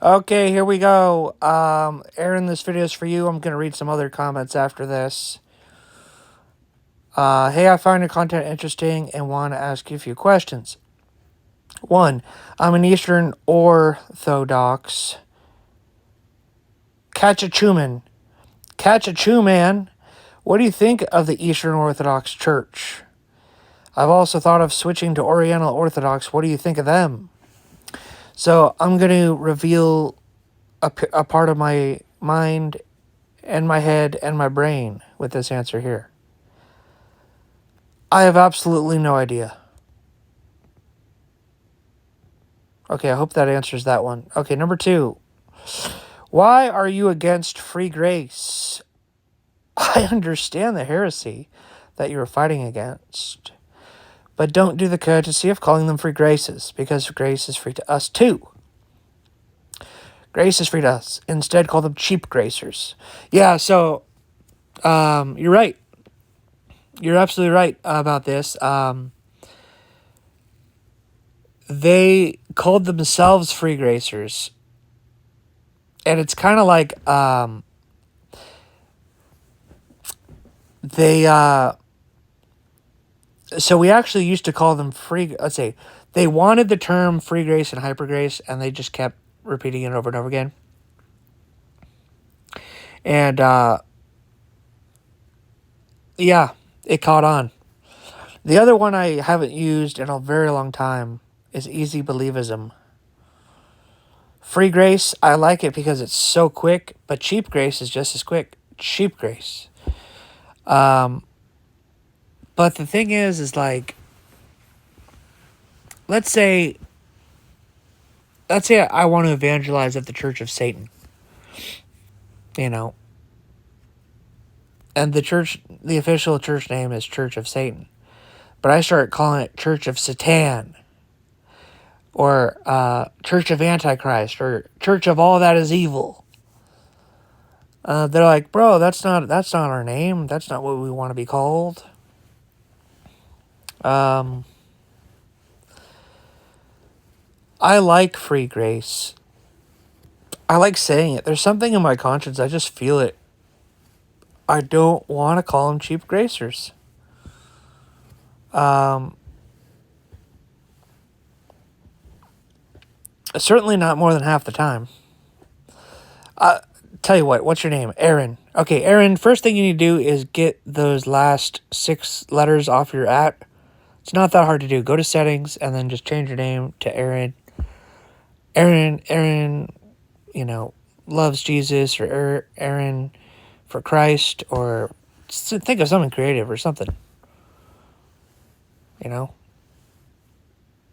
Okay, here we go. Aaron, this video is for you. I'm going to read some other comments after this. Hey, I find your content interesting and want to ask you a few questions. 1. I'm an Eastern Orthodox. Catechumen. Catechuman, what do you think of the Eastern Orthodox Church? I've also thought of switching to Oriental Orthodox. What do you think of them? So I'm going to reveal a part of my mind and my head and my brain with this answer here. I have absolutely no idea. Okay, I hope that answers that one. Okay, number 2. Why are you against free grace? I understand the heresy that you are fighting against, but don't do the courtesy of calling them free graces, because grace is free to us too. Grace is free to us. Instead, call them cheap gracers. Yeah, so you're right. You're absolutely right about this. They called themselves free gracers, and it's kind of like they so we actually used to call them free. Let's say they wanted the term free grace and hyper grace, and they just kept repeating it over and over again. And yeah, it caught on. The other one I haven't used in a very long time is easy believism. Free grace, I like it because it's so quick, but cheap grace is just as quick. Cheap grace. But the thing is like, let's say I want to evangelize at the Church of Satan, you know, and the official church name is Church of Satan, but I start calling it Church of Satan, or Church of Antichrist, or Church of all that is evil. They're like, bro, that's not our name. That's not what we want to be called. I like free grace. I like saying it. There's something in my conscience. I just feel it. I don't want to call them cheap gracers. Certainly not more than half the time. Tell you what, what's your name? Aaron. Okay, Aaron, first thing you need to do is get those last 6 letters off your app. It's not that hard to do. Go to settings and then just change your name to Aaron. Aaron, loves Jesus, or Aaron for Christ, or think of something creative or something.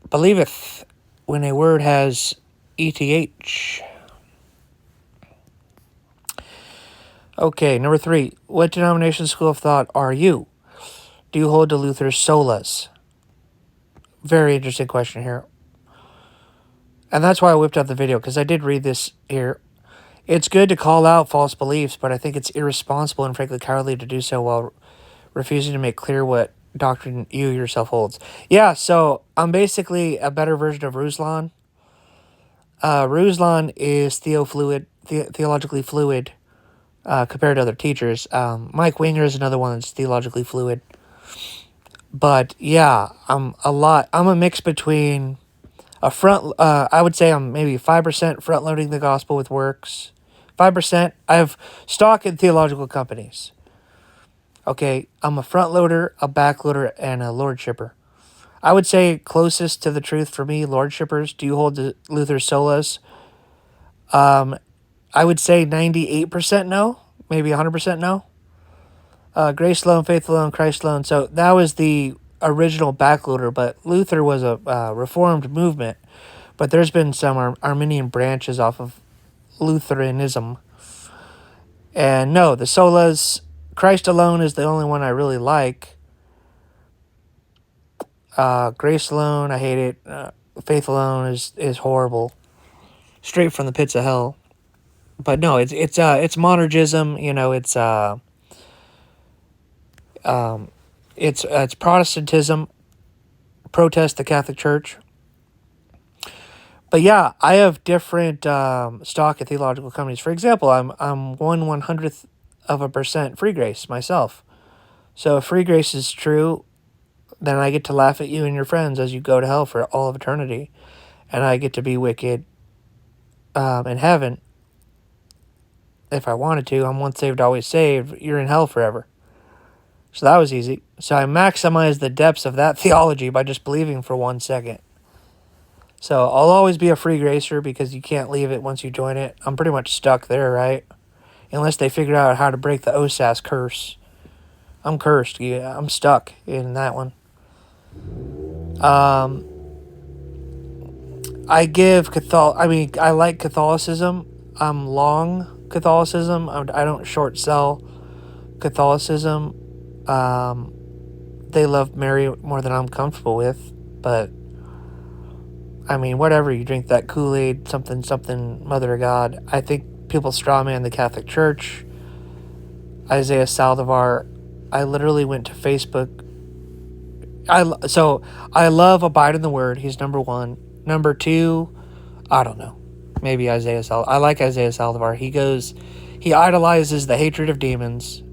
Believeth when a word has ETH. Okay, number 3. What denomination, school of thought are you? Do you hold to Luther's solas? Very interesting question here. And that's why I whipped out the video, because I did read this here. It's good to call out false beliefs, but I think it's irresponsible and frankly cowardly to do so while refusing to make clear what doctrine you yourself holds. Yeah, so I'm basically a better version of Ruslan. Ruslan is theologically fluid compared to other teachers. Mike Winger is another one that's theologically fluid. But yeah, I'm a mix between I would say I'm maybe 5% front loading the gospel with works. 5%. I have stock in theological companies. Okay, I'm a front loader, a back loader, and a lordshipper. I would say closest to the truth for me, lordshippers. Do you hold to Luther's solas? I would say 98% no, maybe 100% no. Grace alone, faith alone, Christ alone. So that was the original backloader, but Luther was a reformed movement. But there's been some Arminian branches off of Lutheranism. And no, the solas, Christ alone is the only one I really like. Grace alone, I hate it. Faith alone is horrible, straight from the pits of hell. But no, it's monergism. It's Protestantism, protest the Catholic Church. But yeah, I have different stock at theological companies. For example, I'm 1/100th of a % free grace myself. So if free grace is true, then I get to laugh at you and your friends as you go to hell for all of eternity, and I get to be wicked in heaven if I wanted to. I'm once saved, always saved. You're in hell forever. So that was easy. So I maximized the depths of that theology by just believing for 1 second. So I'll always be a free gracer because you can't leave it once you join it. I'm pretty much stuck there, right? Unless they figure out how to break the OSAS curse. I'm cursed. Yeah, I'm stuck in that one. I like Catholicism. I'm long Catholicism. I don't short sell Catholicism. They love Mary more than I'm comfortable with, but I mean, whatever. You drink that Kool-Aid, something, something, Mother of God. I think people strawman the Catholic Church. Isaiah Saldivar. I literally went to Facebook. I love Abide in the Word. He's number one. Number two, I don't know. Maybe Isaiah Saldivar. I like Isaiah Saldivar. He idolizes the hatred of demons.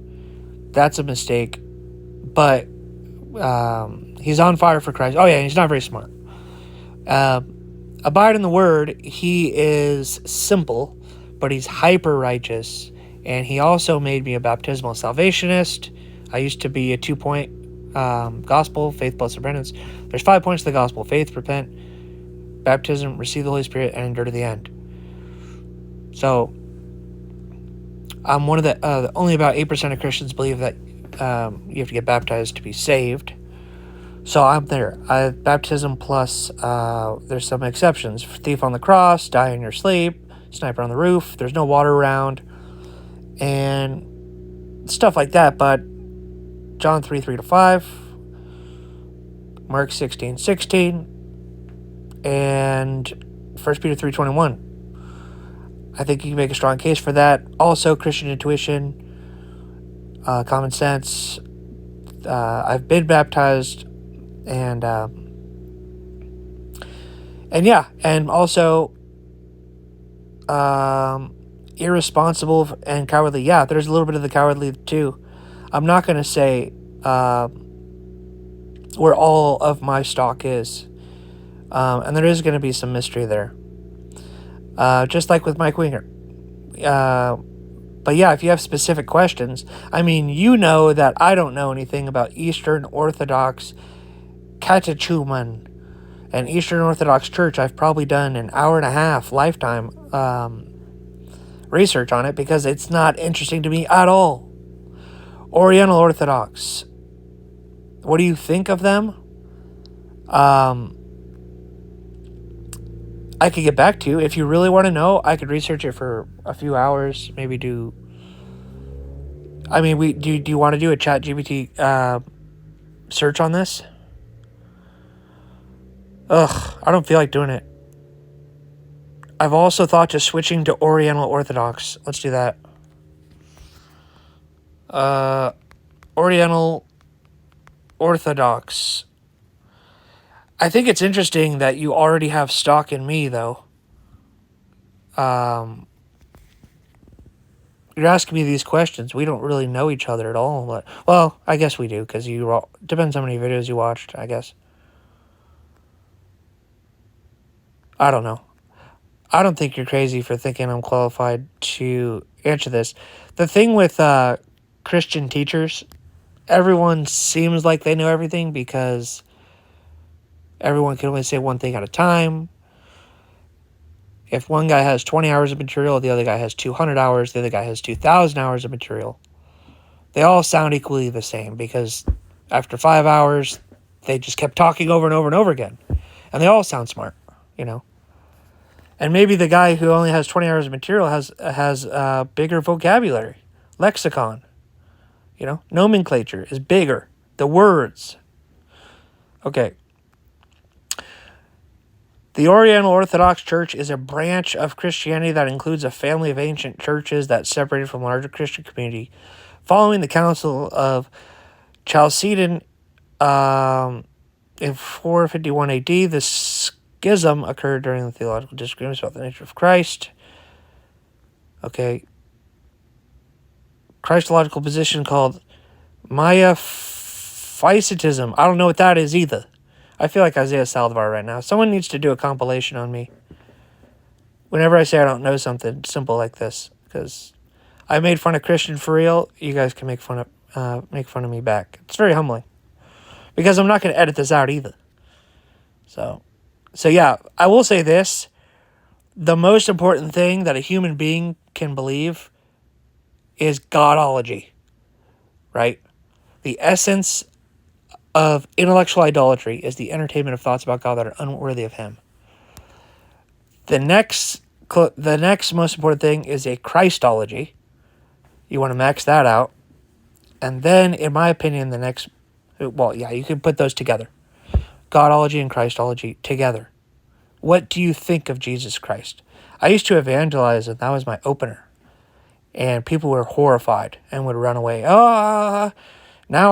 That's a mistake. But he's on fire for Christ. Oh yeah, he's not very smart. Abide in the Word, he is simple, but he's hyper righteous. And he also made me a baptismal salvationist. I used to be a 2-point gospel, faith plus repentance. There's 5 points to the gospel: faith, repent, baptism, receive the Holy Spirit, and endure to the end. So I'm one of the only about 8% of Christians believe that you have to get baptized to be saved. So I'm there. I have baptism plus, there's some exceptions. Thief on the cross, die in your sleep, sniper on the roof, there's no water around, and stuff like that. But John 3:3-5, Mark 16:16, and 1 Peter 3:21. I think you can make a strong case for that. Also, Christian intuition, common sense. I've been baptized, and yeah, and also irresponsible and cowardly. Yeah, there's a little bit of the cowardly too. I'm not going to say where all of my stock is, and there is going to be some mystery there, just like with Mike Winger. But yeah, if you have specific questions, I mean, you know that I don't know anything about Eastern Orthodox catechumen and Eastern Orthodox Church. I've probably done an hour and a half lifetime research on it because it's not interesting to me at all. Oriental Orthodox, what do you think of them? I could get back to you. If you really want to know, I could research it for a few hours, maybe do... I mean, do you want to do a ChatGPT search on this? Ugh, I don't feel like doing it. I've also thought just switching to Oriental Orthodox. Let's do that. Oriental Orthodox. I think it's interesting that you already have stock in me, though. You're asking me these questions. We don't really know each other at all. But, well, I guess we do, because depends how many videos you watched, I guess. I don't know. I don't think you're crazy for thinking I'm qualified to answer this. The thing with Christian teachers, everyone seems like they know everything because everyone can only say one thing at a time. If one guy has 20 hours of material, the other guy has 200 hours, the other guy has 2,000 hours of material. They all sound equally the same because after 5 hours, they just kept talking over and over and over again. And they all sound smart, you know. And maybe the guy who only has 20 hours of material has bigger vocabulary, lexicon, you know, nomenclature is bigger, the words. Okay. The Oriental Orthodox Church is a branch of Christianity that includes a family of ancient churches that separated from larger Christian community. Following the Council of Chalcedon in 451 AD, the schism occurred during the theological disagreements about the nature of Christ. Okay. Christological position called Miaphysitism. I don't know what that is either. I feel like Isaiah Saldivar right now. Someone needs to do a compilation on me whenever I say I don't know something simple like this, because I made fun of Christian for real. You guys can make fun of me back. It's very humbling, because I'm not going to edit this out either. So yeah, I will say this: the most important thing that a human being can believe is Godology, right? The essence of intellectual idolatry is the entertainment of thoughts about God that are unworthy of Him. The next most important thing is a Christology. You want to max that out. And then, in my opinion, you can put those together. Godology and Christology together. What do you think of Jesus Christ? I used to evangelize, and that was my opener. And people were horrified and would run away. Now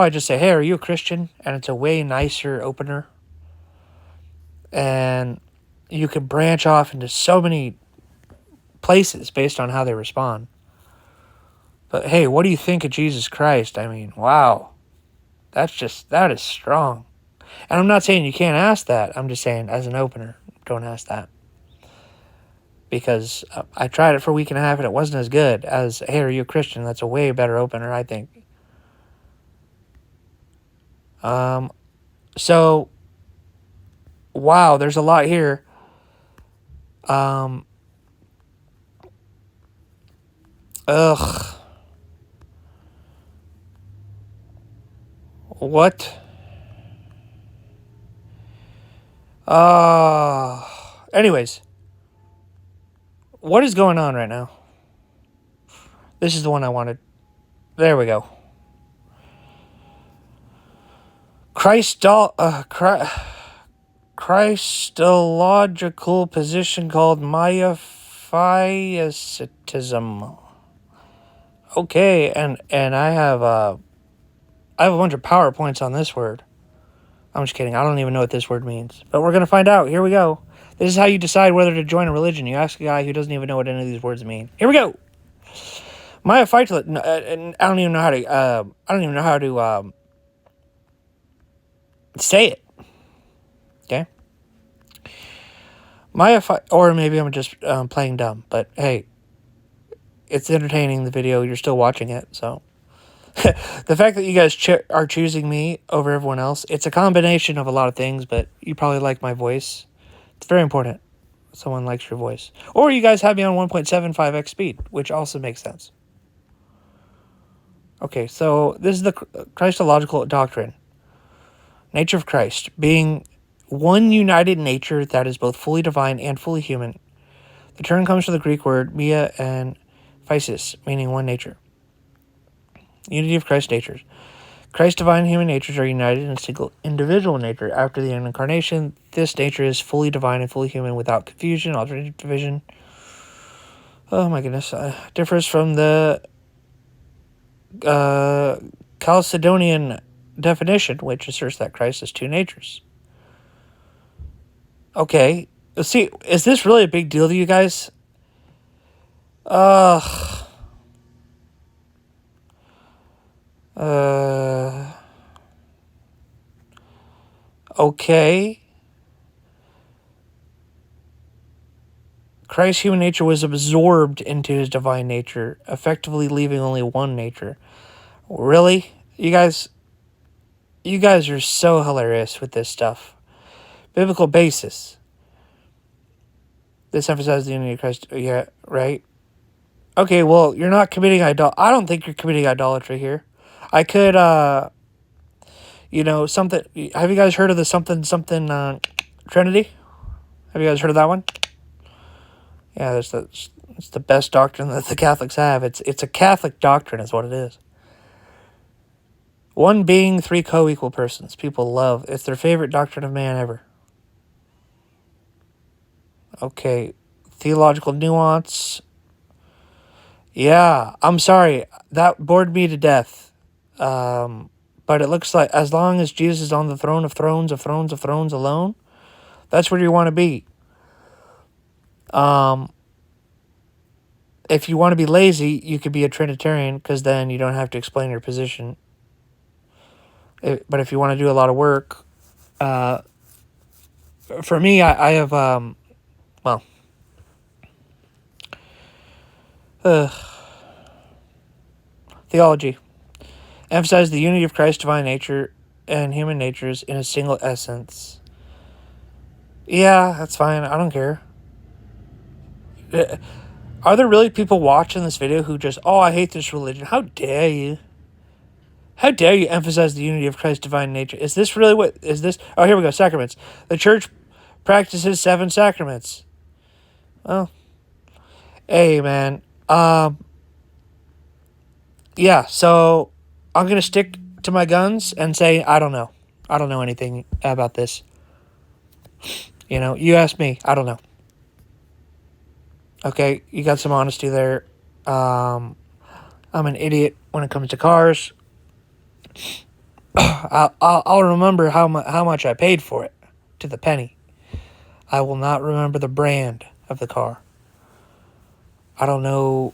I just say, hey, are you a Christian? And it's a way nicer opener. And you can branch off into so many places based on how they respond. But hey, what do you think of Jesus Christ? I mean, wow. That is strong. And I'm not saying you can't ask that. I'm just saying, as an opener, don't ask that. Because I tried it for a week and a half and it wasn't as good as, hey, are you a Christian? That's a way better opener, I think. So, wow, there's a lot here. What? Anyways. What is going on right now? This is the one I wanted. There we go. Christological position called Miaphysitism. Okay, and I have a bunch of PowerPoints on this word. I'm just kidding. I don't even know what this word means. But we're going to find out. Here we go. This is how you decide whether to join a religion. You ask a guy who doesn't even know what any of these words mean. Here we go. Miaphysitism. I don't even know how to say it. Okay. Or maybe I'm just playing dumb. But hey, it's entertaining, the video. You're still watching it, so. The fact that you guys are choosing me over everyone else, it's a combination of a lot of things, but you probably like my voice. It's very important. Someone likes your voice. Or you guys have me on 1.75x speed, which also makes sense. Okay, so this is the Christological doctrine. Nature of Christ, being one united nature that is both fully divine and fully human. The term comes from the Greek word mia and physis, meaning one nature. Unity of Christ's natures. Christ's divine and human natures are united in a single individual nature. After the incarnation, this nature is fully divine and fully human without confusion, alternative division. Oh my goodness. Differs from the Chalcedonian definition, which asserts that Christ has two natures. Okay. See, is this really a big deal to you guys? Okay. Christ's human nature was absorbed into his divine nature, effectively leaving only one nature. Really? You guys are so hilarious with this stuff. Biblical basis. This emphasizes the unity of Christ. Yeah, right? Okay, well, you're not committing idolatry. I don't think you're committing idolatry here. I could, something. Have you guys heard of the something Trinity? Have you guys heard of that one? Yeah, it's the best doctrine that the Catholics have. It's a Catholic doctrine, is what it is. One being, three co-equal persons. People love. It's their favorite doctrine of man ever. Okay, theological nuance. Yeah, I'm sorry. That bored me to death. But it looks like as long as Jesus is on the throne of thrones alone, That's where you want to be. If you want to be lazy, you could be a Trinitarian, because then you don't have to explain your position. But if you want to do a lot of work, for me, I have, theology. Emphasize the unity of Christ's divine nature and human natures in a single essence. Yeah, that's fine. I don't care. Are there really people watching this video who just, oh, I hate this religion? How dare you? How dare you emphasize the unity of Christ's divine nature? Is this really what, is this? Oh, here we go. Sacraments. The church practices 7 sacraments. Oh. Hey, man. Yeah, so I'm going to stick to my guns and say, I don't know. I don't know anything about this. You know, you asked me. I don't know. Okay, you got some honesty there. I'm an idiot when it comes to cars. I'll remember how much I paid for it to the penny. I will not remember the brand of the car. I don't know.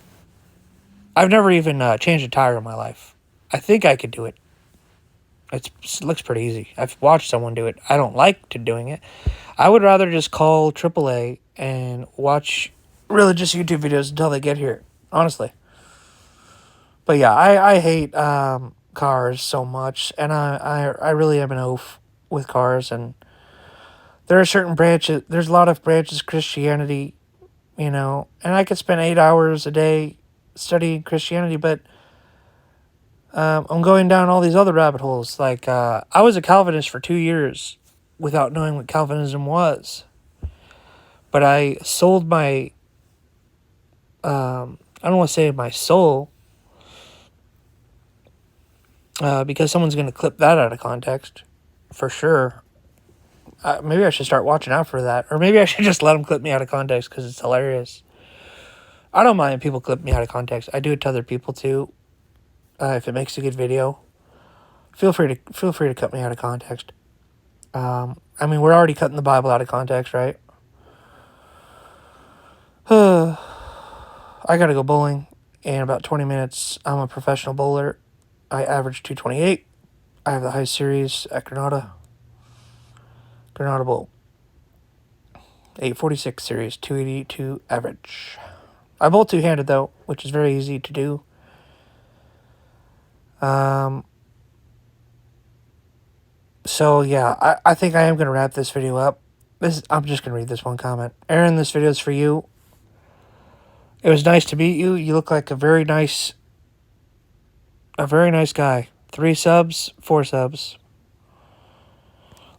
I've never even changed a tire in my life. I think I could do it. It looks pretty easy. I've watched someone do it. I don't like doing it. I would rather just call AAA and watch religious YouTube videos until they get here. Honestly. But yeah, I hate cars so much, and I really am an oaf with cars, and there are certain branches, there's a lot of branches of Christianity, you know, and I could spend 8 hours a day studying Christianity, but I'm going down all these other rabbit holes. Like, I was a Calvinist for 2 years without knowing what Calvinism was. But I sold my, I don't want to say my soul, because someone's going to clip that out of context, for sure. Maybe I should start watching out for that. Or maybe I should just let them clip me out of context because it's hilarious. I don't mind if people clip me out of context. I do it to other people too. If it makes a good video, feel free to cut me out of context. I mean, we're already cutting the Bible out of context, right? I gotta go bowling in about 20 minutes. I'm a professional bowler. I average 228. I have the high series at Granada Bowl. 846 series, 282 average. I bowl two-handed though, which is very easy to do. So yeah, I think I am gonna wrap this video up. I'm just gonna read this one comment. Aaron, this video is for you. It was nice to meet you. You look like a very nice guy. 3 subs, 4 subs.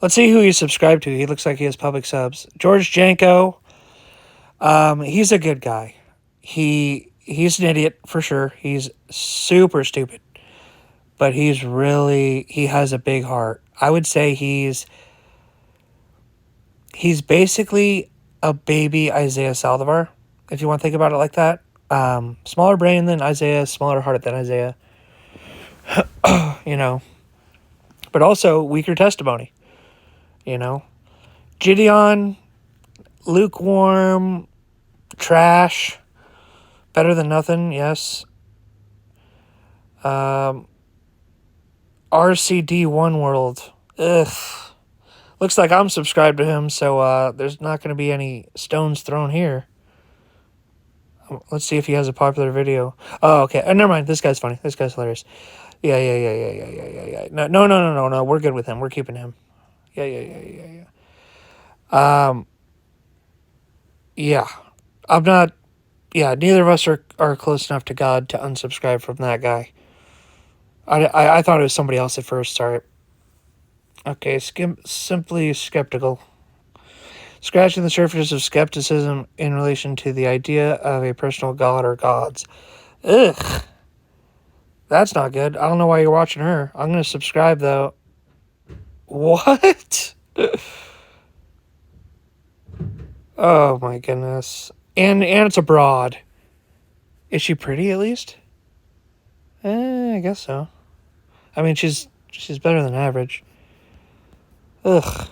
Let's see who you subscribe to. He looks like he has public subs. George Janko. He's a good guy. He's an idiot for sure. He's super stupid. But he has a big heart. I would say he's basically a baby Isaiah Saldivar, if you want to think about it like that. Smaller brain than Isaiah, smaller heart than Isaiah. You know. But also weaker testimony. You know. Gideon, lukewarm, trash, better than nothing, yes. RCD One World. Ugh. Looks like I'm subscribed to him, so there's not going to be any stones thrown here. Let's see if he has a popular video. Oh, okay. Never mind. This guy's funny. This guy's hilarious. Yeah. No. We're good with him. We're keeping him. Yeah. Yeah. I'm not... Yeah, neither of us are close enough to God to unsubscribe from that guy. I thought it was somebody else at first. Sorry. Okay, simply skeptical. Scratching the surface of skepticism in relation to the idea of a personal God or gods. Ugh. That's not good. I don't know why you're watching her. I'm going to subscribe, though. What? Oh, my goodness. And it's abroad. Is she pretty, at least? I guess so. I mean, she's better than average. Ugh.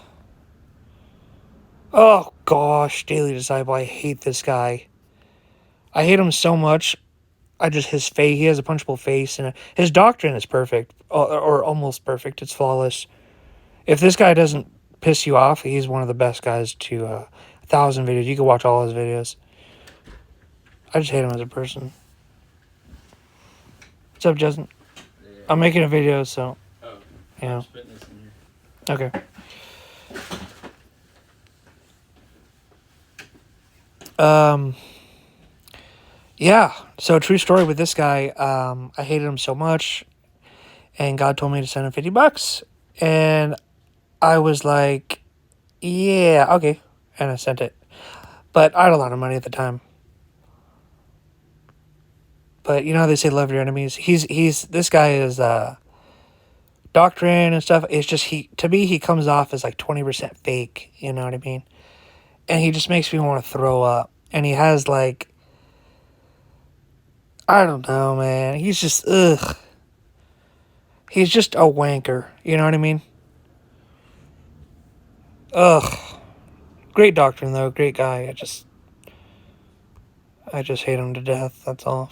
Oh, gosh. Daily Disciple. I hate this guy. I hate him so much. His face, he has a punchable face, and his doctrine is perfect, or almost perfect. It's flawless. If this guy doesn't piss you off, he's one of the best guys to 1,000 videos. You can watch all his videos. I just hate him as a person. What's up, Justin? Yeah. I'm making a video, so. Oh, Yeah. I'm just putting this in here. Okay. Yeah. So true story with this guy. I hated him so much, and God told me to send him $50, and I was like, yeah, okay, and I sent it. But I had a lot of money at the time. But you know how they say love your enemies? This guy is doctrine and stuff. It's just to me he comes off as like 20% fake, you know what I mean? And he just makes me want to throw up. And he has like, I don't know, man. He's just ugh. He's just a wanker, you know what I mean? Ugh. Great doctrine though, great guy. I just hate him to death. That's all.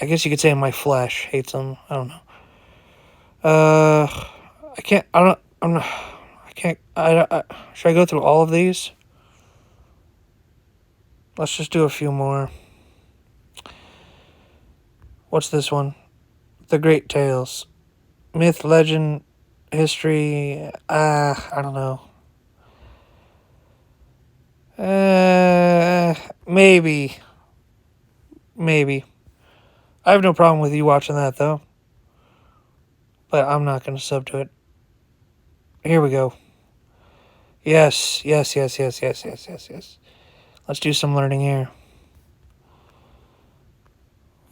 I guess you could say my flesh hates him. I don't know. I can't. I don't. I'm not. I can't. Should I go through all of these? Let's just do a few more. What's this one? The Great Tales. Myth, legend, history. I don't know. Maybe. Maybe. I have no problem with you watching that, though. But I'm not going to sub to it. Here we go. Yes. Let's do some learning here.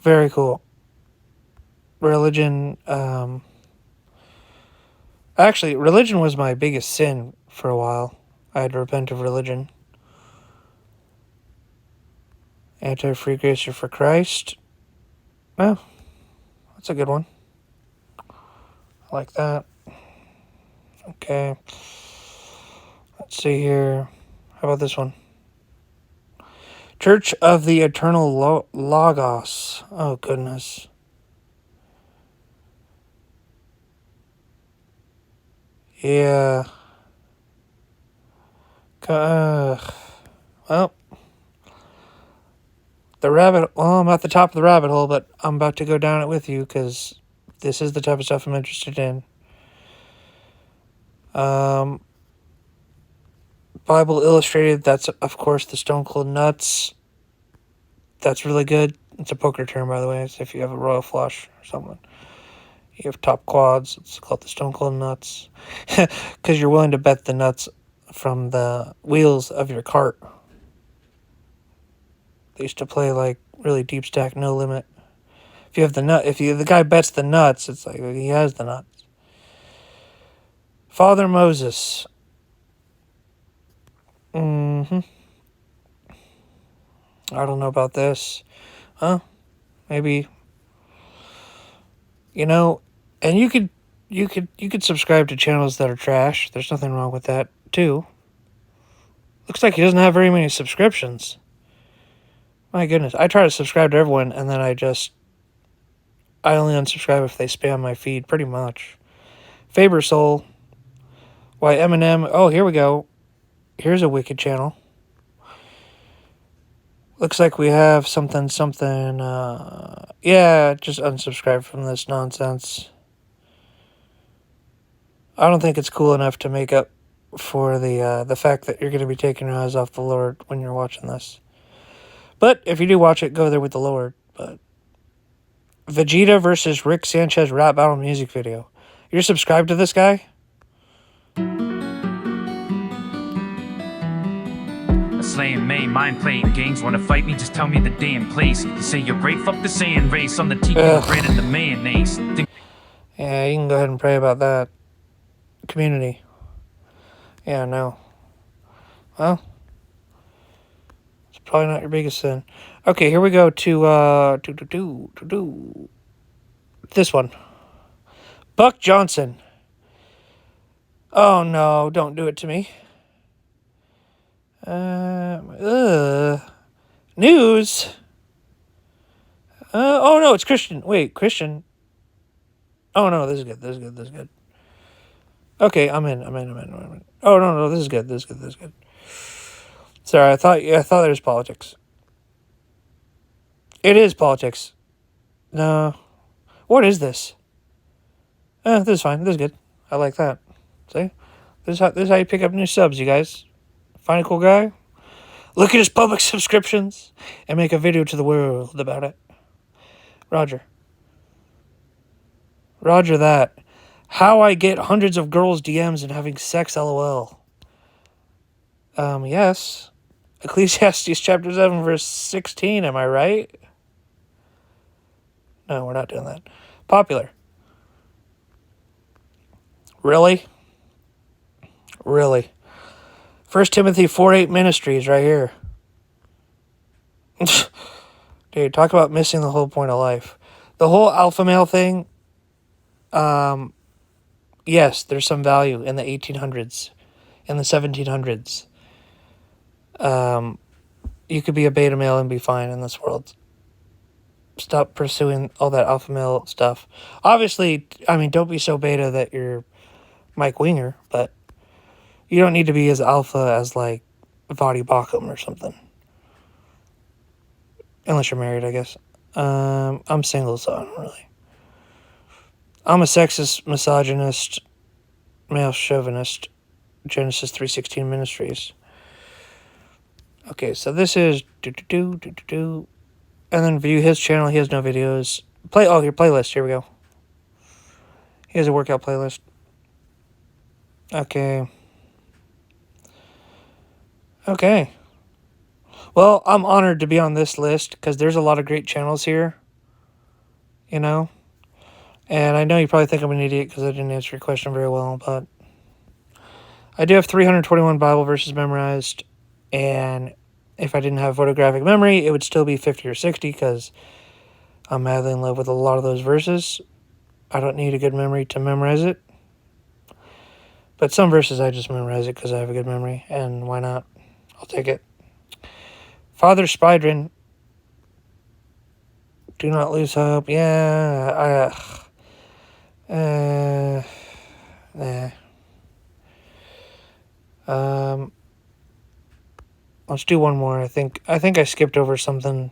Very cool. Religion. Actually, religion was my biggest sin for a while. I had to repent of religion. Anti-free grace for Christ. Oh, that's a good one. I like that. Okay. Let's see here. How about this one? Church of the Eternal Logos. Oh, goodness. Yeah. Well, I'm at the top of the rabbit hole, but I'm about to go down it with you because this is the type of stuff I'm interested in. Bible Illustrated, that's, of course, the Stone Cold Nuts. That's really good. It's a poker term, by the way. It's if you have a royal flush or something. You have top quads. It's called the Stone Cold Nuts. Because you're willing to bet the nuts from the wheels of your cart. They used to play like really deep stack, no limit. If you have the guy bets the nuts, it's like he has the nuts. Father Moses. I don't know about this. Huh? Maybe. You know, and you could subscribe to channels that are trash. There's nothing wrong with that too. Looks like he doesn't have very many subscriptions. My goodness. I try to subscribe to everyone and then I only unsubscribe if they spam my feed pretty much. Faber Soul. Why Eminem? Oh, here we go. Here's a wicked channel. Looks like we have something. Yeah, just unsubscribe from this nonsense. I don't think it's cool enough to make up for the fact that you're going to be taking your eyes off the Lord when you're watching this. But if you do watch it, go there with the Lord. But Vegeta versus Rick Sanchez rap battle music video. You're subscribed to this guy? Slaying May, mind playing games. Wanna fight me? Just tell me the day and place. You say you're great, fuck the saying race. On the tiki, the bread and the mayonnaise. Yeah, you can go ahead and pray about that. Community. Yeah, no. Well, it's probably not your biggest sin. Okay, here we go to this one. Buck Johnson. Oh no, don't do it to me. News? Oh no, it's Christian. Wait, Christian. Oh no, this is good. This is good. This is good. Okay, I'm in. Oh no, this is good. This is good. This is good. Sorry, I thought there was politics. It is politics. No. What is this? This is fine. This is good. I like that. See? This is how you pick up new subs, you guys. Find a cool guy. Look at his public subscriptions. And make a video to the world about it. Roger. Roger that. How I get hundreds of girls' DMs and having sex, lol. Yes. Ecclesiastes chapter 7, verse 16, am I right? No, we're not doing that. Popular. Really? Really? 1 Timothy 4:8 ministries right here. Dude, talk about missing the whole point of life. The whole alpha male thing, yes, there's some value in the 1800s, in the 1700s. You could be a beta male and be fine in this world. Stop pursuing all that alpha male stuff. Obviously, I mean, don't be so beta that you're Mike Winger, but you don't need to be as alpha as, like, Vadi Bakum or something. Unless you're married, I guess. I'm single, so I don't really. I'm a sexist, misogynist, male chauvinist. Genesis 3:16 Ministries. Okay, so this is and then view his channel. He has no videos. Your playlist. Here we go. He has a workout playlist. Okay. Well, I'm honored to be on this list because there's a lot of great channels here. You know? And I know you probably think I'm an idiot because I didn't answer your question very well, but I do have 321 Bible verses memorized, and if I didn't have photographic memory, it would still be 50 or 60 because I'm madly in love with a lot of those verses. I don't need a good memory to memorize it. But some verses I just memorize it because I have a good memory, and why not? I'll take it. Father Spidrin, do not lose hope. Yeah, nah. Let's do one more. I think I skipped over something.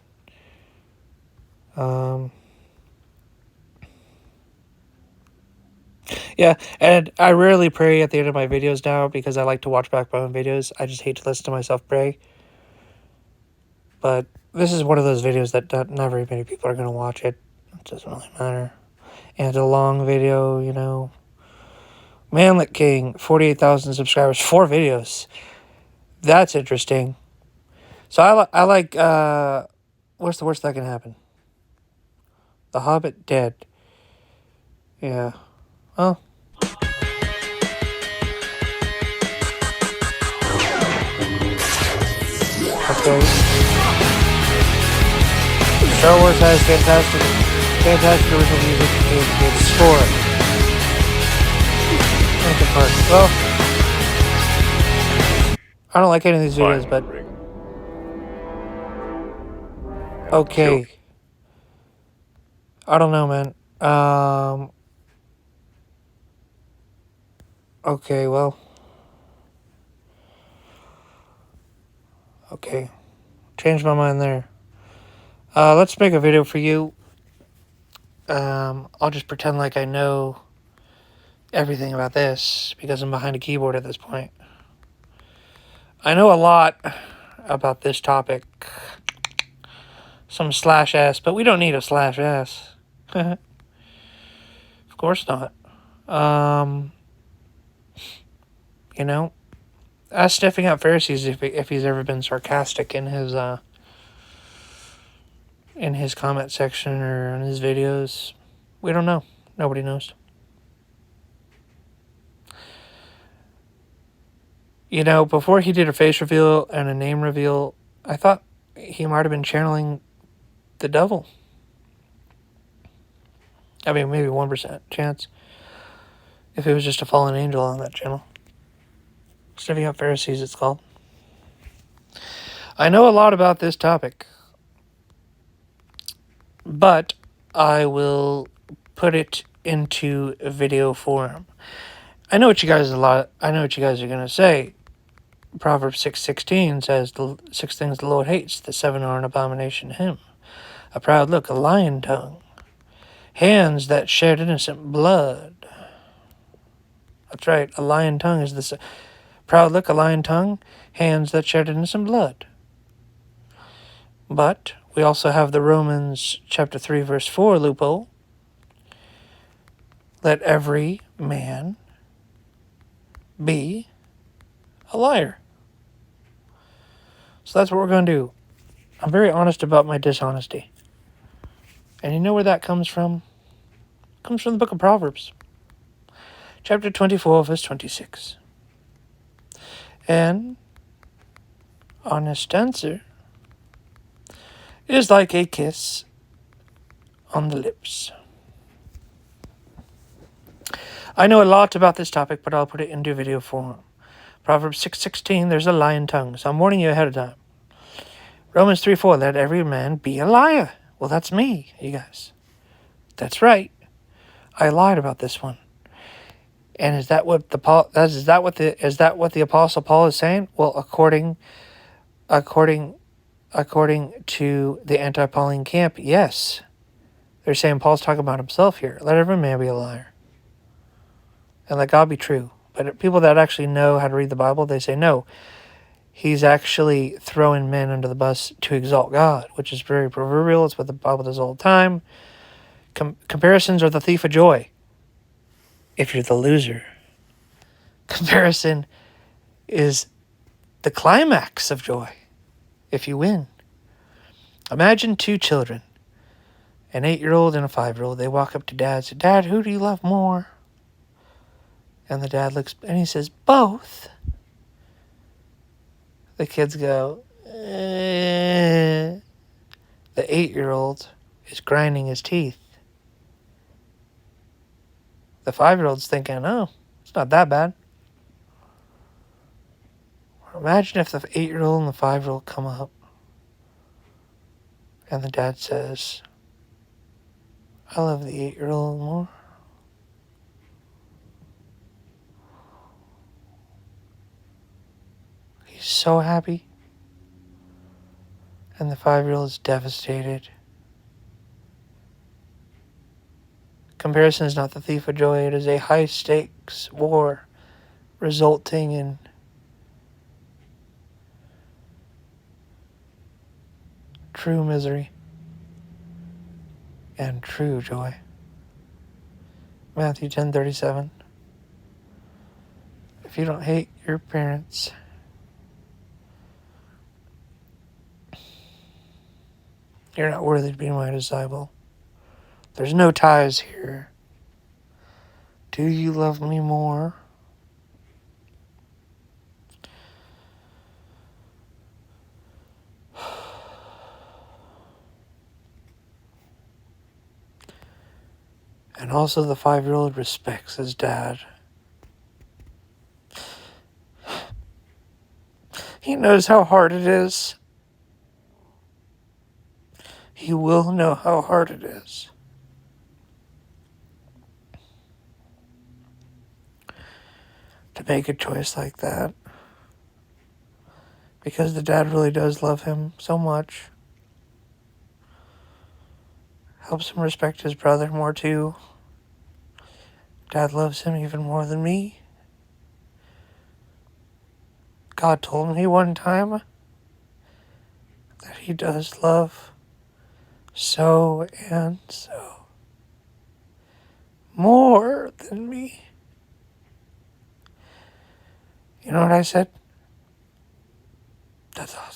Yeah, and I rarely pray at the end of my videos now because I like to watch back my own videos. I just hate to listen to myself pray. But this is one of those videos that not very many people are going to watch it. It doesn't really matter. And it's a long video, you know. Manlet King, 48,000 subscribers, 4 videos. That's interesting. So I like, what's the worst that can happen? The Hobbit dead. Yeah. Well. Okay. Star Wars has fantastic original music and good score. Linkin Park. Well, I don't like any of these videos, but okay. I don't know, man. Okay, well. Okay. Changed my mind there. Let's make a video for you. I'll just pretend like I know everything about this because I'm behind a keyboard at this point. I know a lot about this topic. Some /s, but we don't need a /s. Of course not. You know, ask Sniffing Out Pharisees if he's ever been sarcastic in his comment section or in his videos. We don't know. Nobody knows. You know, before he did a face reveal and a name reveal, I thought he might have been channeling the devil. I mean, maybe 1% chance. if it was just a fallen angel on that channel. Sniffing Out Pharisees, it's called. I know a lot about this topic, but I will put it into a video form. I know what you guys are gonna say. Proverbs 6:16 says the 6 things the Lord hates, the 7 are an abomination to him. A proud look, a lying tongue, hands that shed innocent blood. That's right, a lying tongue is the proud look, a lying tongue, hands that shed innocent blood. But we also have the Romans chapter 3 verse 4 loophole. Let every man be a liar. So that's what we're going to do. I'm very honest about my dishonesty. And you know where that comes from? It comes from the book of Proverbs. Chapter 24, verse 26. An honest answer is like a kiss on the lips. I know a lot about this topic, but I'll put it into video form. Proverbs 6:16, there's a lying tongue. So I'm warning you ahead of time. Romans 3:4, let every man be a liar. Well, that's me, you guys. That's right. I lied about this one. And is that what the Apostle Paul is saying? Well, according to the anti-Pauline camp, yes. They're saying Paul's talking about himself here. Let every man be a liar. And let God be true. But people that actually know how to read the Bible, they say no. He's actually throwing men under the bus to exalt God, which is very proverbial. It's what the Bible does all the time. Comparisons are the thief of joy. If you're the loser. Comparison is the climax of joy. If you win. Imagine 2 children. An 8-year-old and a 5-year-old. They walk up to Dad and say, Dad, who do you love more? And the dad looks and he says, both. The kids go, eh. The 8-year-old is grinding his teeth. The 5-year-old's thinking, oh, it's not that bad. Imagine if the 8-year-old and the 5-year-old come up and the dad says, I love the 8-year-old more. He's so happy. And the 5-year-old is devastated. Comparison is not the thief of joy. It is a high-stakes war resulting in true misery and true joy. Matthew 10:37. If you don't hate your parents, you're not worthy to be my disciple. There's no ties here. Do you love me more? And also the 5-year-old respects his dad. He knows how hard it is. He will know how hard it is. To make a choice like that. Because the dad really does love him so much. Helps him respect his brother more too. Dad loves him even more than me. God told me one time that he does love so and so more than me. You know what I said? That's awesome.